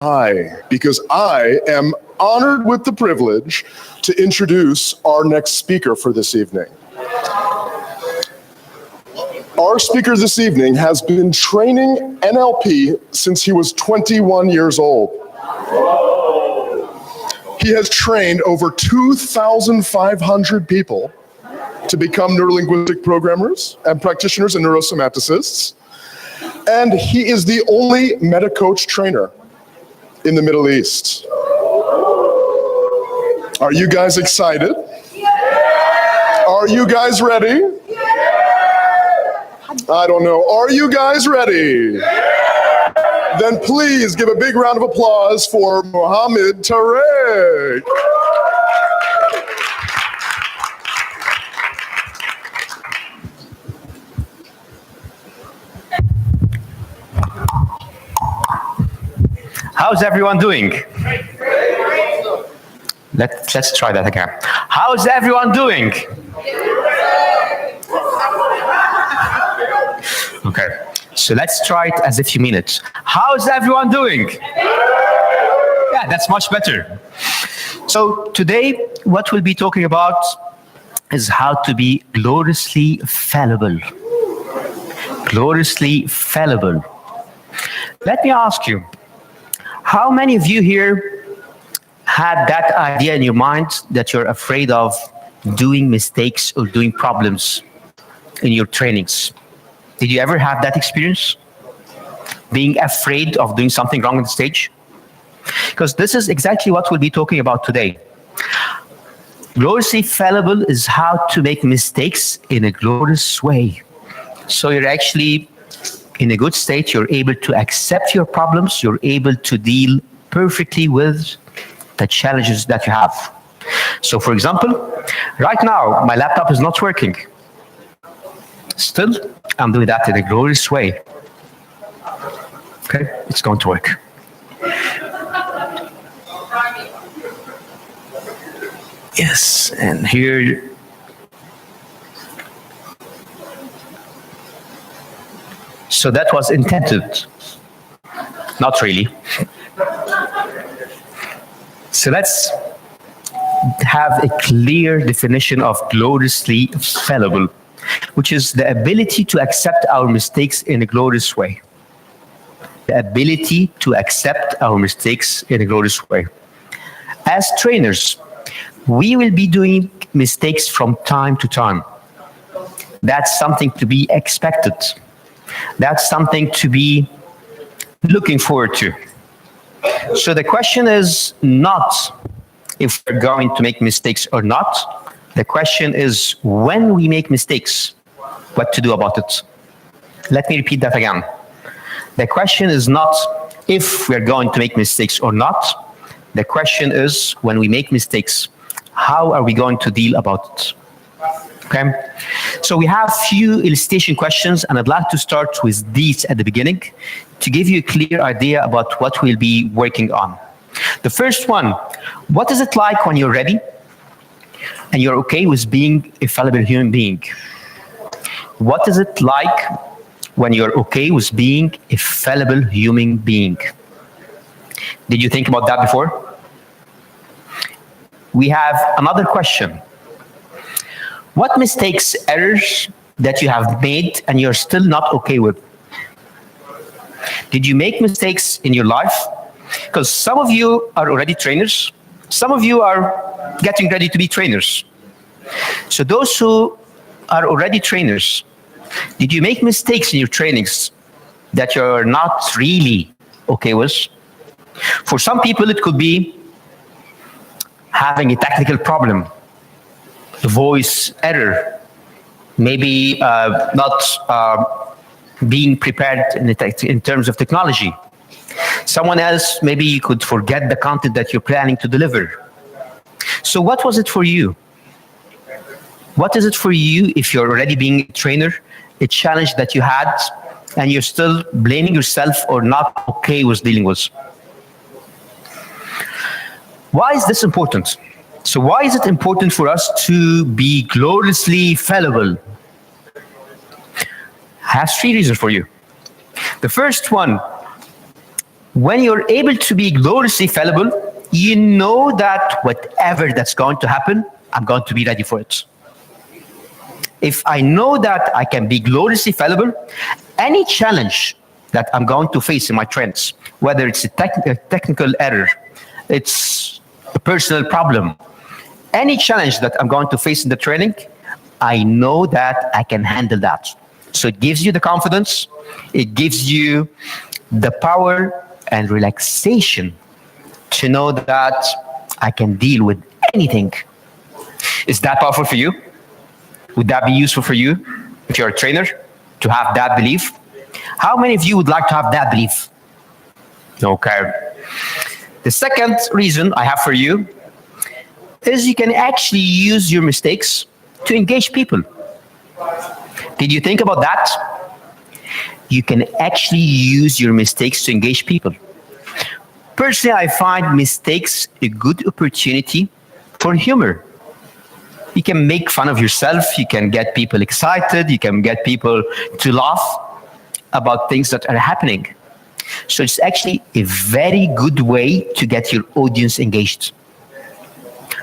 high because I am honored with the privilege to introduce our next speaker for this evening. Our speaker this evening has been training NLP since he was 21 years old. He has trained over 2,500 people to become neurolinguistic programmers and practitioners and neurosemanticists. And he is the only meta-coach trainer in the Middle East. Are you guys excited? Are you guys ready? I don't know. Are you guys ready? Then please give a big round of applause for Mohammed Tarek. How's everyone doing? Let's try that again. How's everyone doing? Okay, so let's try it as if you mean it. How's everyone doing? Yeah, that's much better. So today, what we'll be talking about is how to be gloriously fallible. Gloriously fallible. Let me ask you, how many of you here had that idea in your mind that you're afraid of doing mistakes or doing problems in your trainings? Did you ever have that experience? Being afraid of doing something wrong on the stage? Because this is exactly what we'll be talking about today. Gloriously fallible is how to make mistakes in a glorious way. So you're actually in a good state, you're able to accept your problems, you're able to deal perfectly with the challenges that you have. So for example, right now, my laptop is not working. Still, I'm doing that in a glorious way. Okay, it's going to work. Yes, and here, so that was intended. Not really. So let's have a clear definition of gloriously fallible, which is the ability to accept our mistakes in a glorious way. The ability to accept our mistakes in a glorious way. As trainers, we will be doing mistakes from time to time. That's something to be expected. That's something to be looking forward to. So the question is not if we're going to make mistakes or not. The question is when we make mistakes, what to do about it. Let me repeat that again. The question is not if we're going to make mistakes or not. The question is when we make mistakes, how are we going to deal about it? Okay, so we have few illustration questions, and I'd like to start with these at the beginning to give you a clear idea about what we'll be working on. The first one, what is it like when you're ready and you're okay with being a fallible human being? What is it like when you're okay with being a fallible human being? Did you think about that before? We have another question. What mistakes, errors that you have made and you're still not okay with? Did you make mistakes in your life? Because some of you are already trainers. Some of you are getting ready to be trainers. So those who are already trainers, did you make mistakes in your trainings that you're not really okay with? For some people, it could be having a technical problem, a voice error, maybe not being prepared in terms of technology. Someone else, maybe you could forget the content that you're planning to deliver. So what was it for you? What is it for you if you're already being a trainer, a challenge that you had, and you're still blaming yourself or not okay with dealing with? Why is this important? So why is it important for us to be gloriously fallible? I have three reasons for you. The first one, When you're able to be gloriously fallible, you know that whatever that's going to happen, I'm going to be ready for it. If I know that I can be gloriously fallible, any challenge that I'm going to face in my trends, whether it's a technical error, it's a personal problem, any challenge that I'm going to face in the training, I know that I can handle that. So it gives you the confidence, it gives you the power and relaxation to know that I can deal with anything. Is that powerful for you? Would that be useful for you if you're a trainer to have that belief? How many of you would like to have that belief? Okay. The second reason I have for you is you can actually use your mistakes to engage people. Did you think about that? You can actually use your mistakes to engage people. Personally, I find mistakes a good opportunity for humor. You can make fun of yourself, you can get people excited, you can get people to laugh about things that are happening. So it's actually a very good way to get your audience engaged.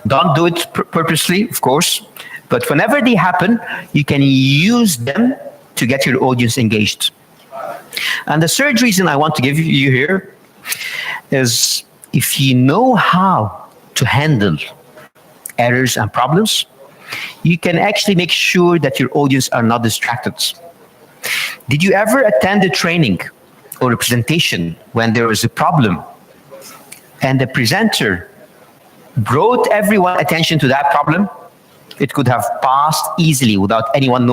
Don't do it purposely, of course, but whenever they happen, you can use them to get your audience engaged. And the third reason I want to give you here is if you know how to handle errors and problems, you can actually make sure that your audience are not distracted. Did you ever attend a training or a presentation when there was a problem and the presenter brought everyone's attention to that problem? It could have passed easily without anyone